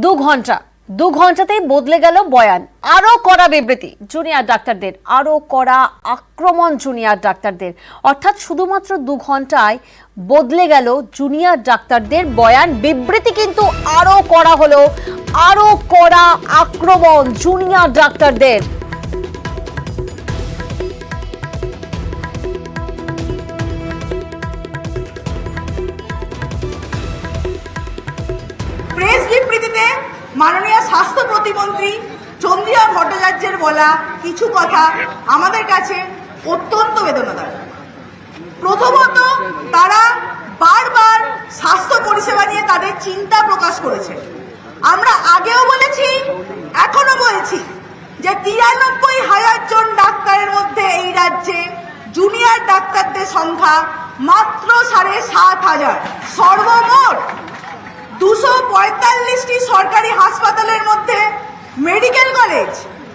দু ঘন্টাতেই বদলে গেল বয়ান। আরো কড়া বিবৃতি জুনিয়র ডাক্তারদের, আরো কড়া আক্রমণ জুনিয়র ডাক্তারদের। অর্থাৎ শুধুমাত্র 2 ঘন্টায় বদলে গেল জুনিয়র ডাক্তারদের বয়ান। বিবৃতি কিন্তু আরো কড়া হলো, আরো কড়া আক্রমণ জুনিয়র ডাক্তারদের। প্রেস বিবৃতিতে মাননীয় স্বাস্থ্য প্রতিমন্ত্রী চন্দ্রিমা ভট্টাচার্যের বলা কিছু কথা আমাদের কাছে অত্যন্ত বেদনাদায়ক। প্রথমত, তারা বারবার স্বাস্থ্য পরিষেবা নিয়ে তাদের চিন্তা প্রকাশ করেছে। আমরা আগেও বলেছি, এখনো বলছি যে 93,000 জন ডাক্তারের মধ্যে এই রাজ্যে জুনিয়র ডাক্তারদের সংখ্যা মাত্র 7,500। সর্বমোট 245টি সরকারি হাসপাতালের মধ্যে মেডিকেল কলেজ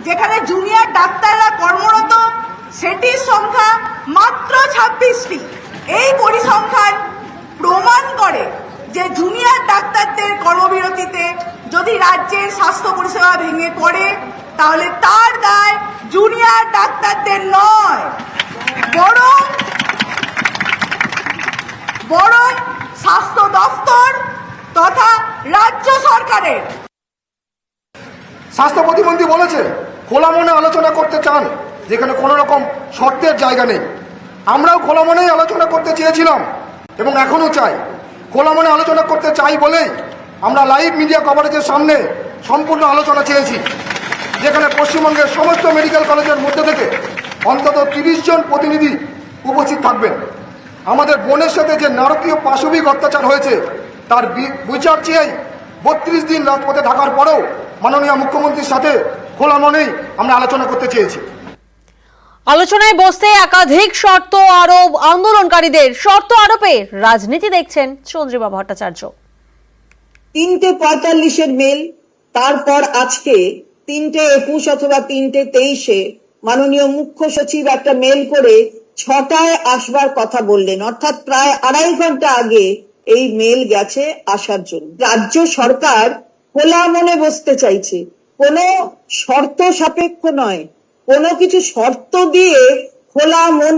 যেখানে জুনিয়র ডাক্তাররা কর্মরত, সেটির সংখ্যা মাত্র 26টি। এই পরিসংখ্যান প্রমাণ করে যে জুনিয়র ডাক্তারদের কর্মবিরতিতে যদি রাজ্যের স্বাস্থ্য পরিষেবা ভেঙে পড়ে, তাহলে তার দায় জুনিয়র ডাক্তারদের নয়, বরং স্বাস্থ্য দফতর তথা রাজ্য সরকারের। স্বাস্থ্য প্রতিমন্ত্রী বলেছে খোলা মনে আলোচনা করতে চান, যেখানে কোনো রকম শর্তের জায়গা নেই। আমরাও খোলা মনেই আলোচনা করতে চেয়েছিলাম এবং এখনো চাই। খোলা মনে আলোচনা করতে চাই বলেই আমরা লাইভ মিডিয়া কভারেজের সামনে সম্পূর্ণ আলোচনা চেয়েছি, যেখানে পশ্চিমবঙ্গের সমস্ত মেডিকেল কলেজের মধ্যে থেকে অন্তত 30 জন প্রতিনিধি উপস্থিত থাকবেন। আমাদের বোনের সাথে যে নারকীয় পাশবিক অত্যাচার হয়েছে তার বিচার চেয়েই 32 দিন রাজপথে থাকার পরেও মাননীয় মুখ্যমন্ত্রীর সাথে খোলা মনেই আমরা আলোচনা করতে চেয়েছি। আলোচনায় বসতে একাধিক শর্ত আরোপ, আন্দোলনকারীদের শর্ত আরোপে রাজনীতি দেখছেন চন্দ্রিমা ভট্টাচার্য। 3:45 মেল, তারপর আজকে 3:21 অথবা 3:23 মাননীয় মুখ্য সচিব একটা মেল করে 6টায় আসবার কথা বললেন, অর্থাৎ প্রায় 2.5 ঘন্টা আগে এই মেল গেছে আসার জন্য। রাজ্য সরকার খোলা মনে বসতে চাইছে, কোনো শর্ত সাপেক্ষ নয়। কোনো কিছু শর্ত দিয়ে খোলা মন,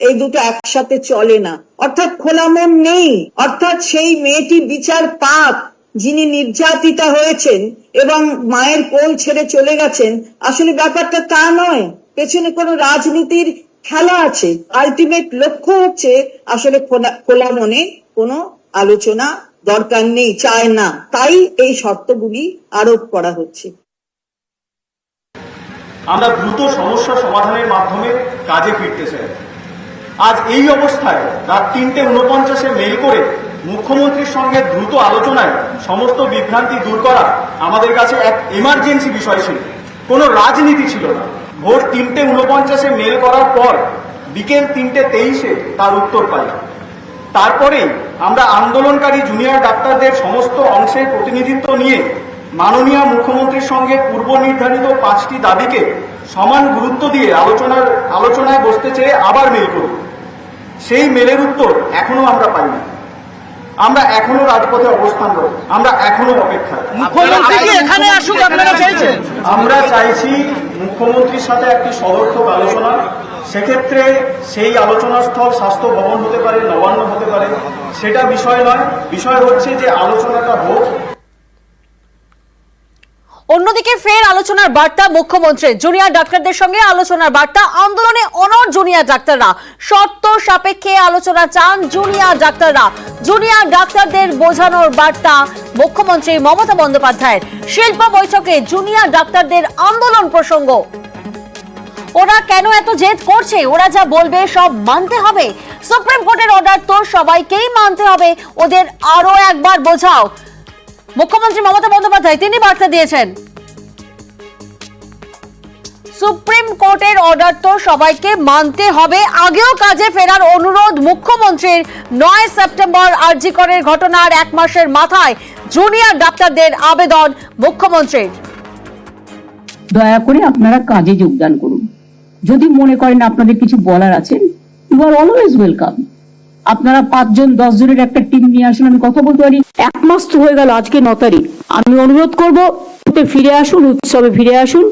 এই দুটো একসাথে চলে না। অর্থাৎ খোলা মন নেই, অর্থাৎ সেই মেয়েটি বিচার পাক, যিনি নির্যাতিতা হয়েছেন এবং মায়ের কোল ছেড়ে চলে গেছেন। আসলে ব্যাপারটা তা নয়, পেছনে কোনো রাজনীতির খেলা আছে। আলটিমেট লক্ষ্য হচ্ছে আসলে খোলা মনে কোনো আলোচনা দরকার নেই, চায় না, তাই এই শর্তগুলি আরোপ করা হচ্ছে। আমরা দ্রুত সমস্যা সমাধানের মাধ্যমে কাজে ফিরতে চাই। আজ এই অবস্থায় রাত 3:49 মেল করে মুখ্যমন্ত্রীর সঙ্গে দ্রুত আলোচনায় সমস্ত বিভ্রান্তি দূর করা আমাদের কাছে এক এমার্জেন্সি বিষয় ছিল, কোনো রাজনীতি ছিল না। ভোর 3:49 মেল করার পর বিকেল 3:23 তার উত্তর পাই। তারপরে আমরা আন্দোলনকারী জুনিয়র ডাক্তারদের সমস্ত অংশের প্রতিনিধিত্ব নিয়ে মাননীয় মুখ্যমন্ত্রীর সঙ্গে পূর্ব নির্ধারিত 5টি দাবিকে সমান গুরুত্ব দিয়ে আলোচনায় বসতে চেয়ে আবার মেল করি। সেই মেলের উত্তর এখনো আমরা পাইনি। আমরা এখনো রাজপথে অবস্থান করি, আমরা এখনো অপেক্ষায়। আমরা চাইছি মুখ্যমন্ত্রীর সাথে একটি সদর্থক আলোচনা। সেক্ষেত্রে সেই আলোচনাস্থল স্বাস্থ্য ভবন হতে পারে, নবান্ন হতে পারে, সেটা বিষয় নয়। বিষয় হচ্ছে যে আলোচনাটা হোক। অন্যদিকে ফের আলোচনার বার্তা মুখ্যমন্ত্রী, জুনিয়র ডাক্তারদের সঙ্গে আলোচনার বার্তা। আন্দোলনে অনড় জুনিয়র ডাক্তাররা, শর্ত সাপেক্ষে আলোচনা চান জুনিয়র ডাক্তাররা। জুনিয়র ডাক্তারদের বোঝানোর বার্তা মুখ্যমন্ত্রী মমতা বন্দ্যোপাধ্যায়ের। শিল্প বৈঠকে জুনিয়র ডাক্তারদের আন্দোলন প্রসঙ্গ। ওরা কেন এত জেদ করছে? ওরা যা বলবে সব মানতে হবে। সুপ্রিম কোর্টের অর্ডার তো সবাইকেই মানতে হবে, ওদের আরো একবার বোঝাও। মুখ্যমন্ত্রী মমতা বন্দ্যোপাধ্যায় তিনি বার্তা দিয়েছেন, সুপ্রিম কোর্টের অর্ডার তো সবাইকে মানতে হবে। আগেও কাজে ফেরার অনুরোধ মুখ্যমন্ত্রীর। 9 সেপ্টেম্বর আরজি করের ঘটনার 1 মাসের মাথায় জুনিয়র ডাক্তারদের আবেদন মুখ্যমন্ত্রীর। দয়া করে আপনারা কাজে যোগদান করুন। যদি মনে করেন আপনাদের কিছু বলার আছে, ইউ আর অলওয়েজ ওয়েলকাম। আপনারা 5 জন 10 জনের একটা টিম নিয়ে আসুন, আমি কথা বলতে পারি। 1 মাস তো হয়ে গেল, আজকে 9 তারিখ। আমি অনুরোধ করব ফিরে আসুন, উৎসবে ফিরে আসুন।